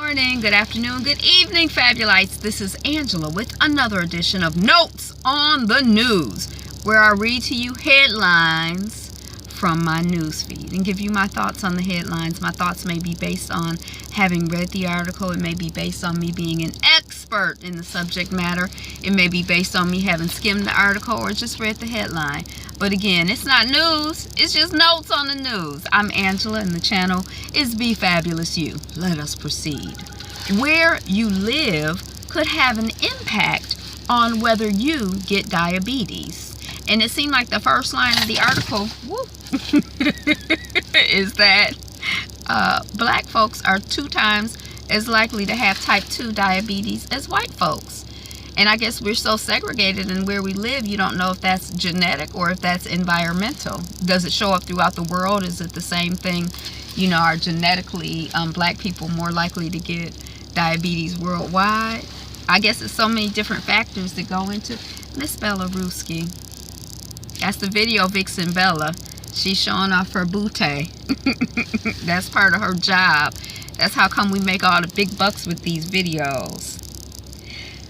morning, good afternoon, good evening, Fabulites. This is Angela with another edition of Notes on the News, where I read to you headlines from my news feed and give you my thoughts on the headlines. My thoughts may be based on having read the article. It may be based on me being an expert in the subject matter. It may be based on me having skimmed the article or just read the headline. But again, it's not news. It's just notes on the news. I'm Angela and the channel is Be Fabulous You. Let us proceed. Where you live could have an impact on whether you get diabetes. And it seemed like the first line of the article is that black folks are 2 times as likely to have type 2 diabetes as white folks. And I guess we're so segregated in where we live, you don't know if that's genetic or if that's environmental. Does it show up throughout the world? Is it the same thing? You know, are genetically black people more likely to get diabetes worldwide? I guess it's so many different factors that go into Miss Bella Ruski. That's the video vixen Bella. She's showing off her booty. That's part of her job. That's how come we make all the big bucks with these videos.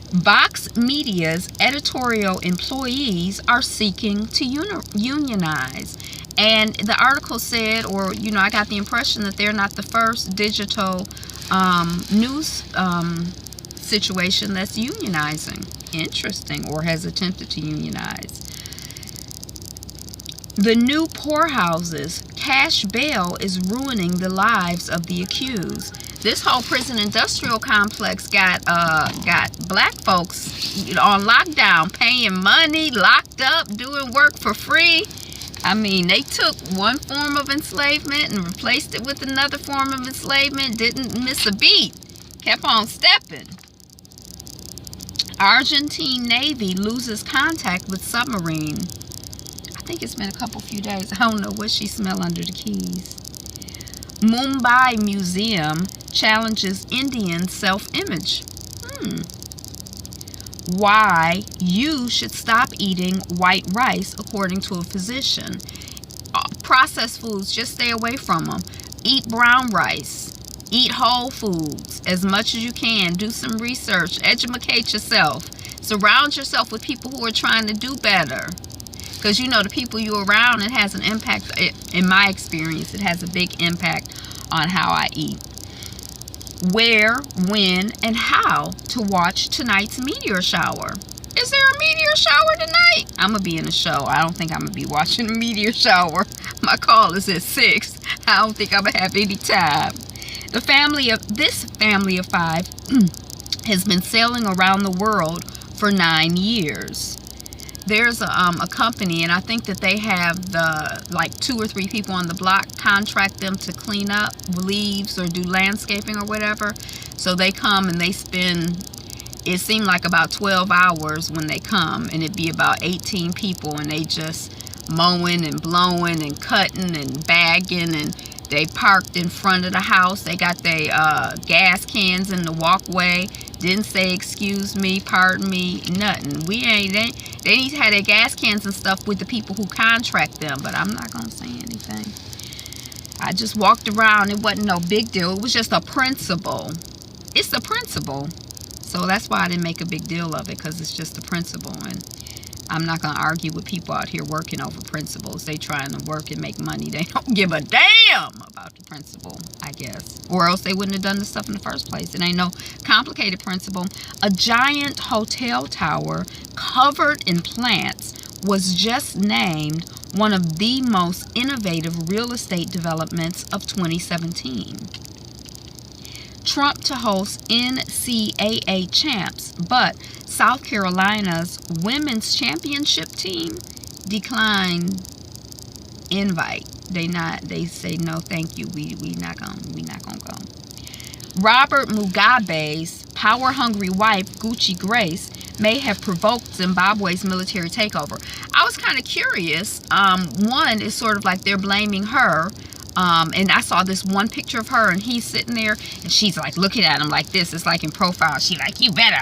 Vox Media's editorial employees are seeking to unionize. And the article said, or, you know, I got the impression that they're not the first digital news situation that's unionizing. Interesting, or has attempted to unionize. The new poorhouses cash bail is ruining the lives of the accused. This whole prison industrial complex got black folks on lockdown, paying money, locked up, doing work for free. I mean, they took one form of enslavement and replaced it with another form of enslavement. Didn't miss a beat. Kept on stepping. Argentine Navy loses contact with submarine. I think it's been a few days. I don't know what she smelled under the keys. Mumbai Museum challenges Indian self-image. Why you should stop eating white rice, according to a physician. Processed foods, just stay away from them. Eat brown rice. Eat whole foods as much as you can. Do some research. Educate yourself. Surround yourself with people who are trying to do better. Because, you know, the people you're around, it has an impact. In my experience, it has a big impact on how I eat. Where, when, and how to watch tonight's meteor shower. Is there a meteor shower tonight? I'm going to be in a show. I don't think I'm going to be watching a meteor shower. My call is at 6. I don't think I'm going to have any time. This family of 5 has been sailing around the world for 9 years. There's a company, and I think that they have like 2 or 3 people on the block contract them to clean up leaves or do landscaping or whatever. So they come and they spend, it seemed like about 12 hours when they come, and it'd be about 18 people, and they just mowing and blowing and cutting and bagging, and they parked in front of the house. They got their gas cans in the walkway. Didn't say excuse me, pardon me, nothing. They need to have their gas cans and stuff with the people who contract them, but I'm not going to say anything. I just walked around. It wasn't no big deal. It was just a principle. It's the principle. So that's why I didn't make a big deal of it, because it's just the principle. And I'm not going to argue with people out here working over principles. They trying to work and make money. They don't give a damn about the principle, I guess. Or else they wouldn't have done this stuff in the first place. It ain't no complicated principle. A giant hotel tower covered in plants was just named one of the most innovative real estate developments of 2017. Trump to host NCAA champs, but South Carolina's women's championship team declined invite. They say no, thank you. We not gonna go. Robert Mugabe's power-hungry wife, Gucci Grace, may have provoked Zimbabwe's military takeover. I was kind of curious. One is sort of like they're blaming her. And I saw this one picture of her, and he's sitting there, and she's like looking at him like this. It's like in profile. She's like, you better.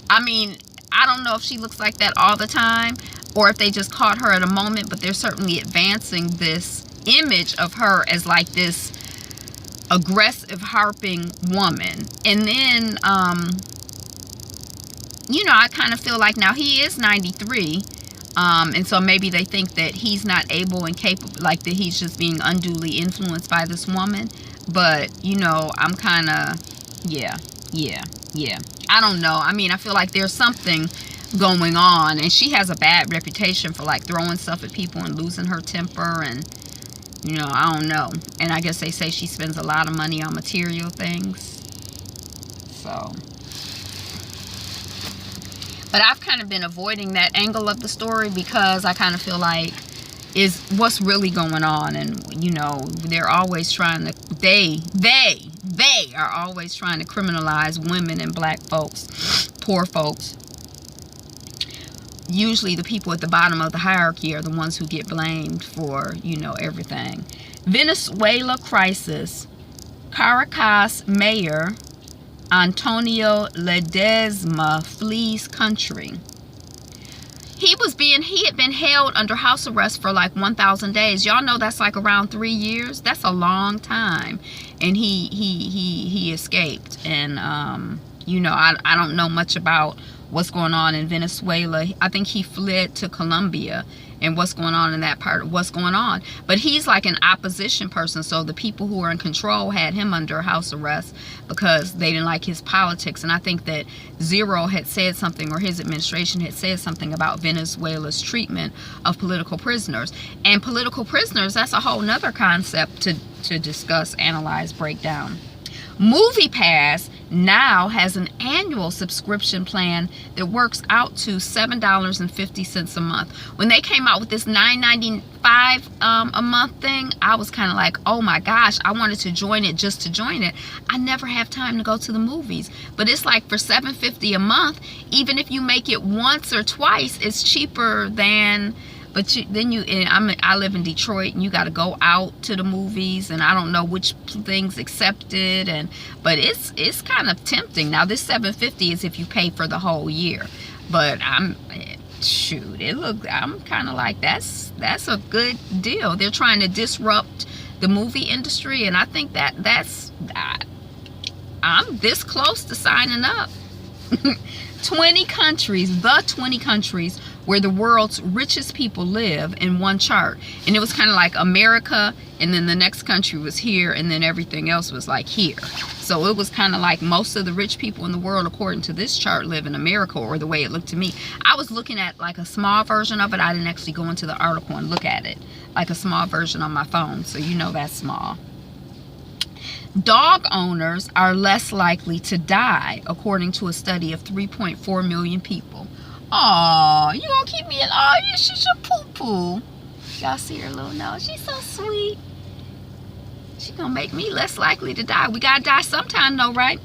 I mean, I don't know if she looks like that all the time, or if they just caught her at a moment, but they're certainly advancing this image of her as like this aggressive, harping woman. And then, you know, I kind of feel like now he is 93. And so maybe they think that he's not able and capable, like that he's just being unduly influenced by this woman. But, you know, I'm kind of, yeah. I don't know. I mean, I feel like there's something going on. And she has a bad reputation for, like, throwing stuff at people and losing her temper. And, you know, I don't know. And I guess they say she spends a lot of money on material things. So... But I've kind of been avoiding that angle of the story because I kind of feel like is what's really going on. And, you know, they're always trying to, they are always trying to criminalize women and black folks, poor folks. Usually the people at the bottom of the hierarchy are the ones who get blamed for, you know, everything. Venezuela crisis. Caracas mayor Antonio Ledesma flees country. He had been held under house arrest for like 1,000 days. Y'all know that's like around 3 years. That's a long time. And he escaped. And you know, I don't know much about what's going on in Venezuela. I think he fled to Colombia and what's going on in that part of what's going on. But he's like an opposition person, so the people who are in control had him under house arrest because they didn't like his politics. And I think that Zero had said something, or his administration had said something about Venezuela's treatment of political prisoners. And political prisoners, that's a whole nother concept to discuss, analyze, break down. MoviePass now has an annual subscription plan that works out to $7.50 a month. When they came out with this $9.95 a month thing, I was kind of like, oh my gosh, I wanted to join it just to join it. I never have time to go to the movies. But it's like for $7.50 a month, even if you make it once or twice, it's cheaper than... But I live in Detroit, and you got to go out to the movies, and I don't know which things accepted, but it's kind of tempting. Now this $7.50 is if you pay for the whole year, but I'm kind of like that's a good deal. They're trying to disrupt the movie industry, and I think I'm this close to signing up. 20 countries where the world's richest people live in one chart. And it was kind of like America, and then the next country was here, and then everything else was like here. So it was kind of like most of the rich people in the world, according to this chart, live in America, or the way it looked to me. I was looking at like a small version of it. I didn't actually go into the article and look at it. Like a small version on my phone, so you know that's small. Dog owners are less likely to die, according to a study of 3.4 million people. Oh, you gonna keep me in? Oh, she's your poo-poo. Y'all see her little nose? She's so sweet. She gonna make me less likely to die. We gotta die sometime though, right?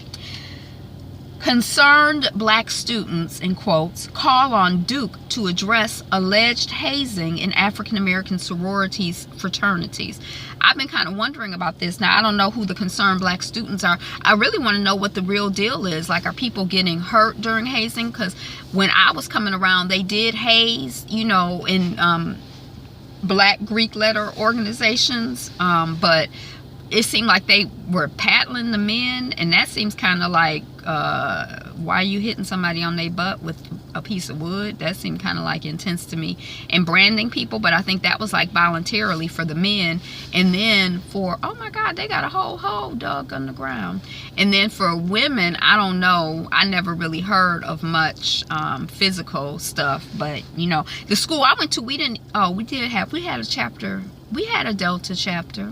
Concerned black students, in quotes, call on Duke to address alleged hazing in African-American sororities, fraternities. I've been kind of wondering about this. Now, I don't know who the concerned black students are. I really want to know what the real deal is. Like, are people getting hurt during hazing? Because when I was coming around, they did haze, you know, in black Greek letter organizations. But it seemed like they were paddling the men, and that seems kind of like, why are you hitting somebody on their butt with a piece of wood? That seemed kind of like intense to me. And branding people, but I think that was like voluntarily for the men. And then for, oh my God, they got a whole hole dug on the ground. And then for women, I don't know, I never really heard of much physical stuff. But you know, the school I went to, we had a chapter, we had a Delta chapter.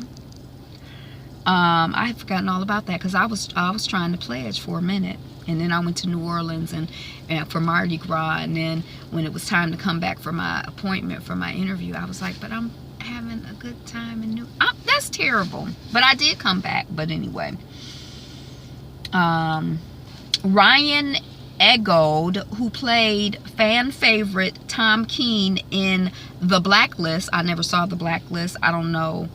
I had forgotten all about that because I was trying to pledge for a minute, and then I went to New Orleans and for Mardi Gras, and then when it was time to come back for my appointment for my interview, I was like, but I'm having a good time in that's terrible. But I did come back. But anyway, Ryan Eggold, who played fan favorite Tom Keene in The Blacklist. I never saw The Blacklist. I don't know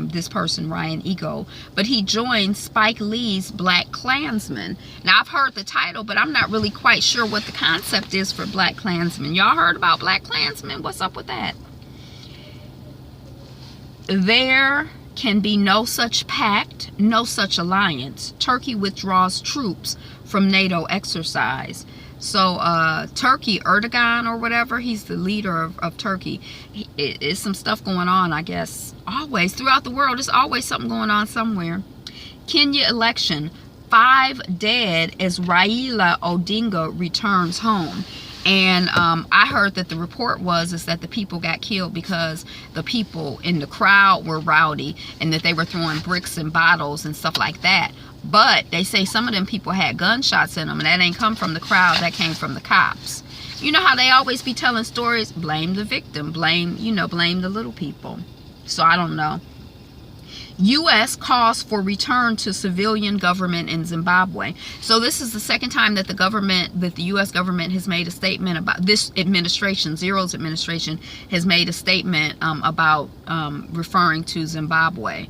this person, Ryan Ego, but he joined Spike Lee's Black Klansman. Now, I've heard the title, but I'm not really quite sure what the concept is for Black Klansman. Y'all heard about Black Klansman? What's up with that? There can be no such pact, no such alliance. Turkey withdraws troops from NATO exercise. So Turkey, Erdogan or whatever, he's the leader of Turkey. It's some stuff going on, I guess. Always, throughout the world, there's always something going on somewhere. Kenya election, 5 dead as Raila Odinga returns home. And I heard that the report is that the people got killed because the people in the crowd were rowdy and that they were throwing bricks and bottles and stuff like that. But they say some of them people had gunshots in them, and that ain't come from the crowd, that came from the cops. You know how they always be telling stories? Blame the victim, blame the little people. So I don't know. U.S. calls for return to civilian government in Zimbabwe. So this is the second time that the U.S. government has made a statement about this administration, Zero's administration, has made a statement about referring to Zimbabwe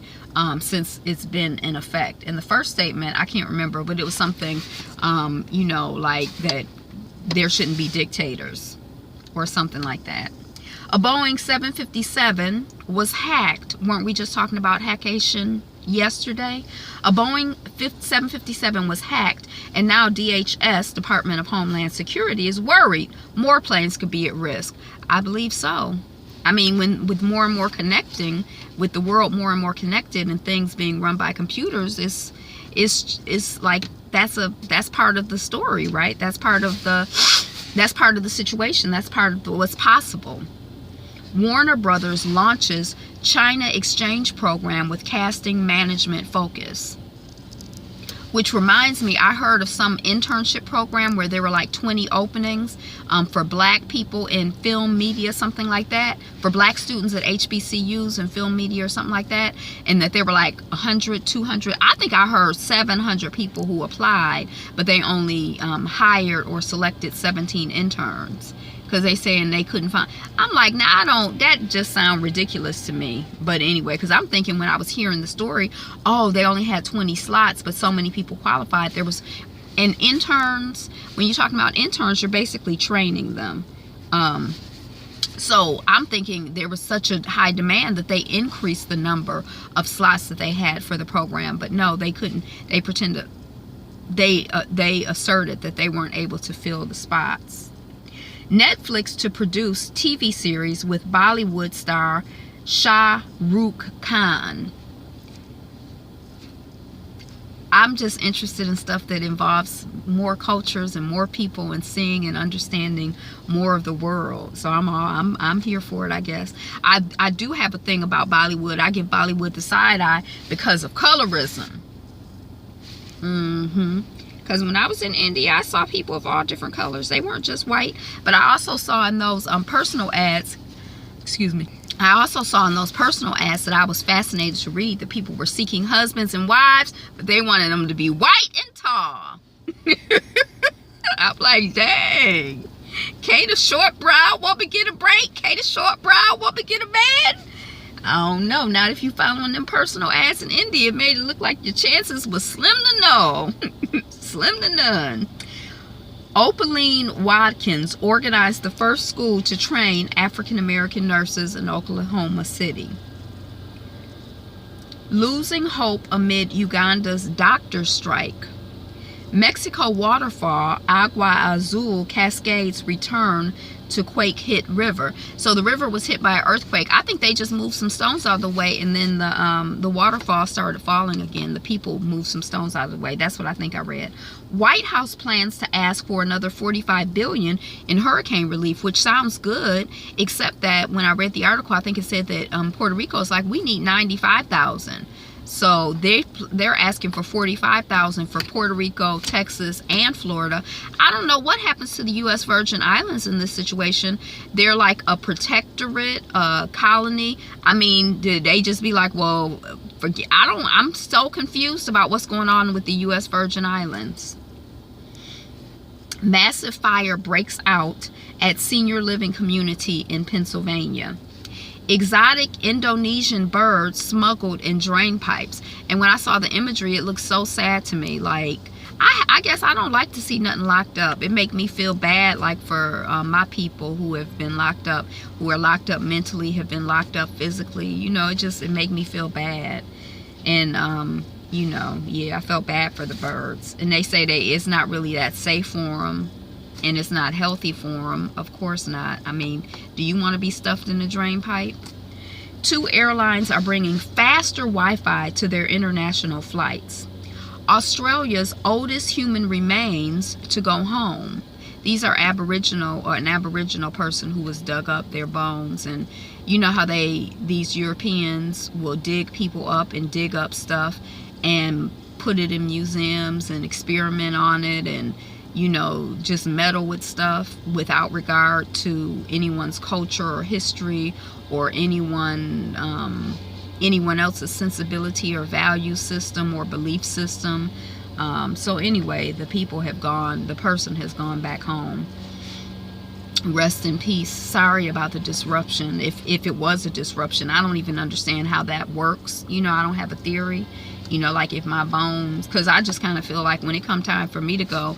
since it's been in effect. In the first statement, I can't remember, but it was something, like that there shouldn't be dictators or something like that. A Boeing 757 was hacked. Weren't we just talking about hackation yesterday? A Boeing 757 was hacked, and now DHS, Department of Homeland Security, is worried more planes could be at risk. I believe so. I mean, with more and more connecting, with the world more and more connected and things being run by computers, it's like that's part of the story, right? That's part of the situation. That's part of what's possible. Warner Brothers launches China exchange program with casting management focus. Which reminds me, I heard of some internship program where there were like 20 openings for black people in film media, something like that, for black students at HBCUs and film media or something like that, and that there were like 100, 200, I think I heard 700 people who applied, but they only hired or selected 17 interns. Because they saying they couldn't find. I'm like, nah, that just sounds ridiculous to me. But anyway, because I'm thinking when I was hearing the story, oh, they only had 20 slots, but so many people qualified. There was, and interns, when you're talking about interns, you're basically training them. So I'm thinking there was such a high demand that they increased the number of slots that they had for the program. But no, they couldn't. They pretended, they asserted that they weren't able to fill the spots. Netflix to produce TV series with Bollywood star Shah Rukh Khan. I'm just interested in stuff that involves more cultures and more people and seeing and understanding more of the world. So I'm here for it, I guess. I do have a thing about Bollywood. I give Bollywood the side eye because of colorism. Because when I was in India, I saw people of all different colors. They weren't just white. But I also saw in those personal ads, I also saw in those personal ads that I was fascinated to read that people were seeking husbands and wives, but they wanted them to be white and tall. I'm like, dang. Can't a short brow woman get a break? Can't a short brow woman get a man? I don't know. Not if you found one of them personal ads in India. It made it look like your chances was slim to no. Slim to none. Opaline Watkins organized the first school to train African-American nurses in Oklahoma City. Losing hope amid Uganda's doctor strike. Mexico waterfall Agua Azul cascades return to quake-hit river. So the river was hit by an earthquake. I think they just moved some stones out of the way, and then the waterfall started falling again. The people moved some stones out of the way. That's what I think I read. White House plans to ask for another $45 billion in hurricane relief, which sounds good, except that when I read the article, I think it said that Puerto Rico is like, we need $95,000. So they're asking for $45,000 for Puerto Rico, Texas, and Florida. I don't know what happens to the U.S. Virgin Islands in this situation. They're like a protectorate, colony. I mean, did they just be like, well, forget? I'm so confused about what's going on with the U.S. Virgin Islands. Massive fire breaks out at senior living community in Pennsylvania. Exotic Indonesian birds smuggled in drain pipes. And when I saw the imagery, it looked so sad to me. Like, I I guess I don't like to see nothing locked up. It make me feel bad, like for my people who have been locked up, who are locked up mentally, have been locked up physically. You know, it make me feel bad. And you know, yeah, I felt bad for the birds. And they say it's not really that safe for them, and it's not healthy for them. Of course not. I mean, do you want to be stuffed in a drain pipe? 2 airlines are bringing faster Wi-Fi to their international flights. Australia's oldest human remains to go home. These are Aboriginal, or an Aboriginal person who was dug up, their bones. And you know how these Europeans will dig people up and dig up stuff and put it in museums and experiment on it, and you know, just meddle with stuff without regard to anyone's culture or history, or anyone else's sensibility or value system or belief system. So anyway, the person has gone back home. Rest in peace. Sorry about the disruption. If it was a disruption, I don't even understand how that works. You know, I don't have a theory. You know, like if my bones, because I just kind of feel like when it come time for me to go,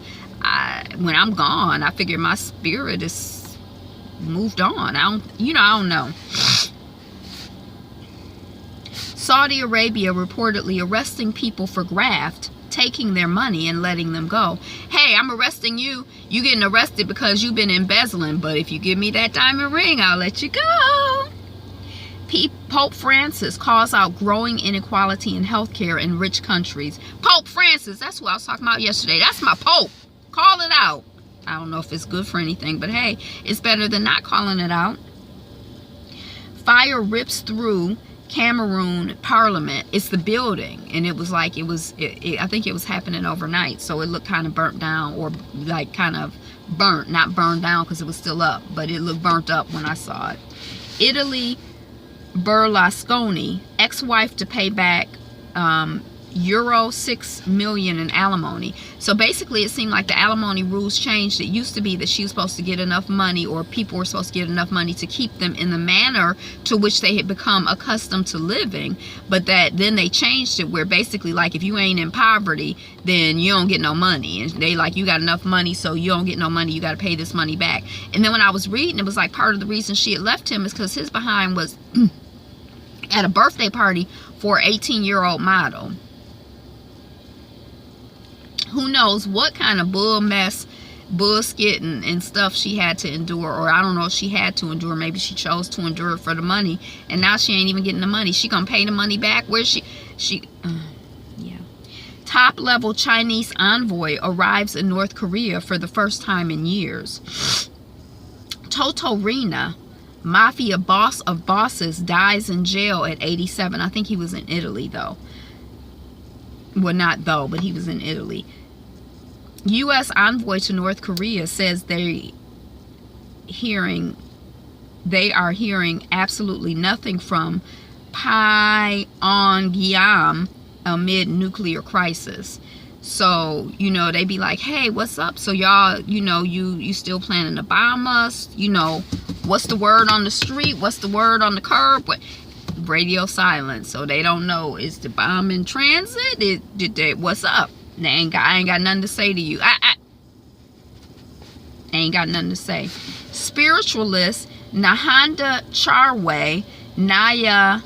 when I'm gone, I figure my spirit is moved on. I don't know. Saudi Arabia reportedly arresting people for graft, taking their money and letting them go. Hey, I'm arresting you. You getting arrested because you've been embezzling, but if you give me that diamond ring, I'll let you go. Pope Francis calls out growing inequality in healthcare in rich countries. Pope Francis, that's who I was talking about yesterday. That's my Pope. Call it out. I don't know if it's good for anything, but hey, it's better than not calling it out. Fire rips through Cameroon Parliament. It's the building, and it was like I think it was happening overnight, so it looked kind of burnt down, or like kind of burnt, not burned down because it was still up, but it looked burnt up when I saw it. Italy, Berlusconi, ex-wife to pay back euro 6 million in alimony. So basically it seemed like the alimony rules changed. It used to be that she was supposed to get enough money, or people were supposed to get enough money to keep them in the manner to which they had become accustomed to living, but that then they changed it where basically like if you ain't in poverty, then you don't get no money, and they like, you got enough money, so you don't get no money, you got to pay this money back. And then when I was reading, it was like part of the reason she had left him is because his behind was at a birthday party for an 18-year-old model. Who knows what kind of bullshit and stuff she had to endure, or I don't know if she had to endure. Maybe she chose to endure it for the money, and now she ain't even getting the money. She gonna pay the money back? Where's yeah. Top level Chinese envoy arrives in North Korea for the first time in years. Totorina, mafia boss of bosses, dies in jail at 87. I think he was in Italy though. Well, not though, but he was in Italy. U.S. envoy to North Korea says they are hearing absolutely nothing from Pyongyang amid nuclear crisis. So, you know, they be like, hey, what's up? So y'all, you know, you still planning to bomb us? You know, what's the word on the street? What's the word on the curb? What? Radio silence, so they don't know. Is the bomb in transit? Did they, what's up? I ain't got nothing to say to you. I ain't got nothing to say. Spiritualist Nahanda Charwe Naya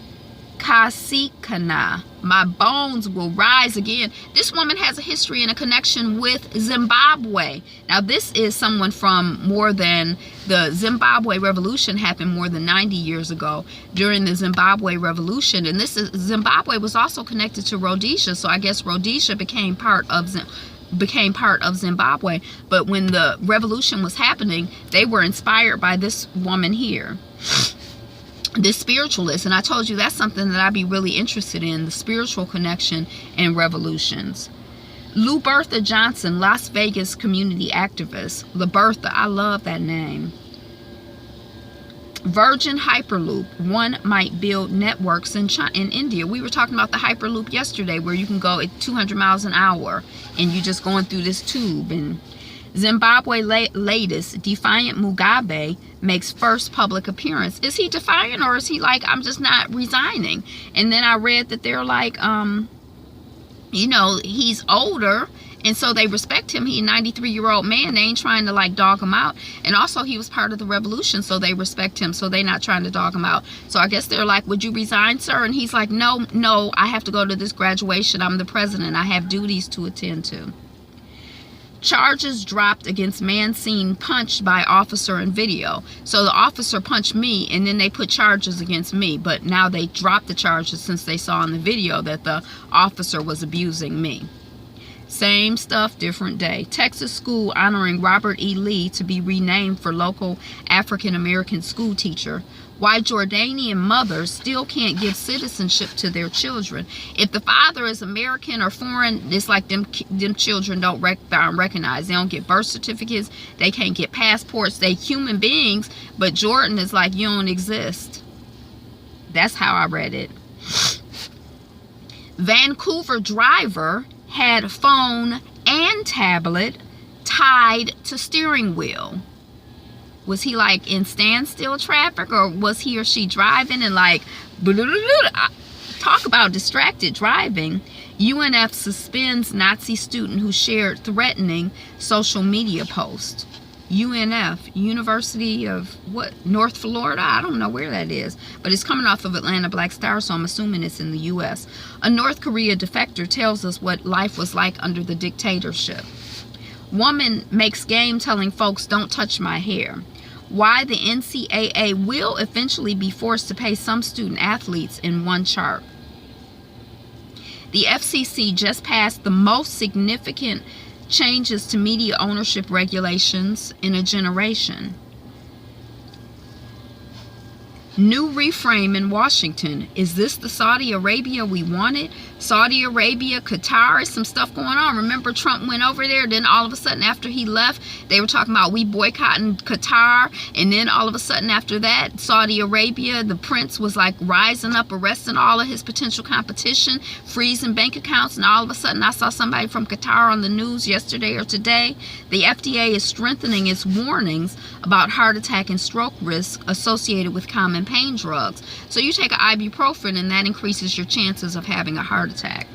Kasikana, my bones will rise again. This woman has a history and a connection with Zimbabwe. Now this is someone from the Zimbabwe revolution happened more than 90 years ago during the Zimbabwe revolution, and Zimbabwe was also connected to Rhodesia, so I guess Rhodesia became part of Zimbabwe. But when the revolution was happening, they were inspired by this woman here, this spiritualist. And I told you that's something that I'd be really interested in, the spiritual connection and revolutions. Lubertha Johnson, Las Vegas community activist. Lubertha, I love that name. Virgin Hyperloop, one might build networks in India. We were talking about the Hyperloop yesterday, where you can go at 200 miles an hour and you're just going through this tube. And Zimbabwe latest, defiant Mugabe makes first public appearance. Is he defiant, or is he like, I'm just not resigning? And then I read that they're like, you know, he's older And so they respect him. He a 93-year-old man. They ain't trying to like dog him out. And also he was part of the revolution, so they respect him. So they're not trying to dog him out. So I guess they're like, would you resign, sir? And he's like, no, I have to go to this graduation. I'm the president. I have duties to attend to. Charges dropped against man seen punched by officer in video. So the officer punched me, and then they put charges against me. But now they dropped the charges since they saw in the video that the officer was abusing me. Same stuff, different day. Texas school honoring Robert E. Lee to be renamed for local African-American school teacher. Why Jordanian mothers still can't give citizenship to their children. If the father is American or foreign, it's like them children don't recognize. They don't get birth certificates. They can't get passports. They human beings, but Jordan is like, you don't exist. That's how I read it. Vancouver driver had phone and tablet tied to steering wheel. Was he like in standstill traffic, or was he or she driving and like, talk about distracted driving. UNF suspends Nazi student who shared threatening social media post. UNF, University of what, North Florida? I don't know where that is, but it's coming off of Atlanta Black Star, so I'm assuming it's in the US. A North Korea defector tells us what life was like under the dictatorship. Woman makes game telling folks don't touch my hair. Why the NCAA will eventually be forced to pay some student athletes in one chart. The FCC just passed the most significant changes to media ownership regulations in a generation. New reframe in Washington. Is this the Saudi Arabia we wanted? Saudi Arabia, Qatar, some stuff going on. Remember Trump went over there, then all of a sudden after he left, they were talking about we boycotting Qatar, and then all of a sudden after that, Saudi Arabia, the prince was like rising up, arresting all of his potential competition, freezing bank accounts, and all of a sudden I saw somebody from Qatar on the news yesterday or today. The FDA is strengthening its warnings about heart attack and stroke risk associated with common pain drugs. So you take an ibuprofen and that increases your chances of having a heart attack.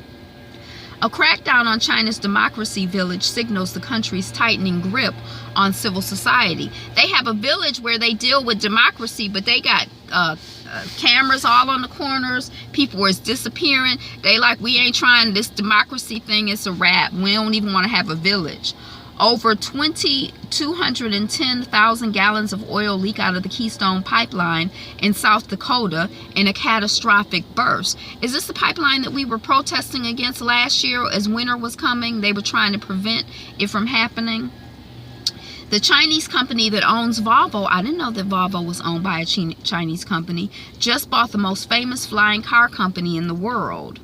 A crackdown on China's democracy village signals the country's tightening grip on civil society. They have a village where they deal with democracy, but they got cameras all on the corners. People is disappearing. They like, we ain't trying this democracy thing. It's a wrap. We don't even want to have a village. Over 210,000 gallons of oil leak out of the Keystone Pipeline in South Dakota in a catastrophic burst. Is this the pipeline that we were protesting against last year as winter was coming? They were trying to prevent it from happening. The Chinese company that owns Volvo, I didn't know that Volvo was owned by a Chinese company, just bought the most famous flying car company in the world.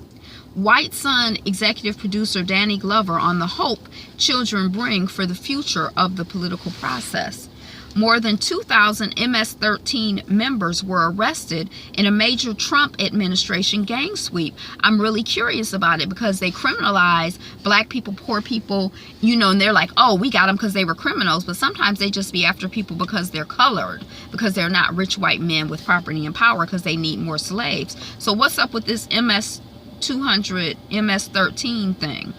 White Sun executive producer Danny Glover on the hope children bring for the future of the political process. More than 2,000 MS-13 members were arrested in a major Trump administration gang sweep. I'm really curious about it because they criminalize black people, poor people, you know, and they're like, oh, we got them because they were criminals. But sometimes they just be after people because they're colored, because they're not rich white men with property and power, because they need more slaves. So what's up with this MS-200, MS-13 thing?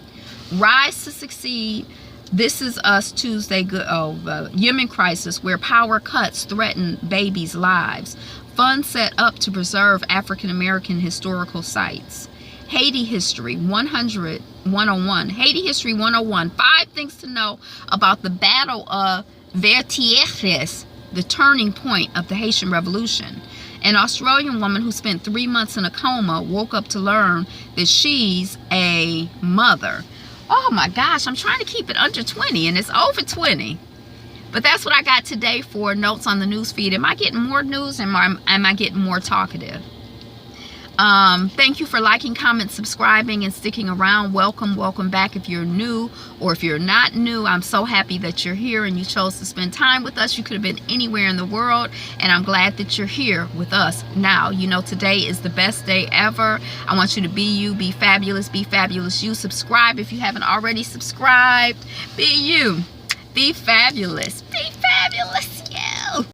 Rise to Succeed. This Is Us Tuesday. Yemen crisis where power cuts threaten babies' lives. Funds set up to preserve African American historical sites. Haiti History 101. Haiti History 101. 5 things to know about the Battle of Vertières, the turning point of the Haitian Revolution. An Australian woman who spent 3 months in a coma woke up to learn that she's a mother. Oh my gosh, I'm trying to keep it under 20 and it's over 20. But that's what I got today for notes on the news feed. Am I getting more news, and am I getting more talkative? Thank you for liking, commenting, subscribing, and sticking around. Welcome back if you're new, or if you're not new. I'm so happy that you're here and you chose to spend time with us. You could have been anywhere in the world, and I'm glad that you're here with us now. You know, today is the best day ever. I want you to be you, be fabulous you. Subscribe if you haven't already subscribed. Be you, be fabulous, be fabulous.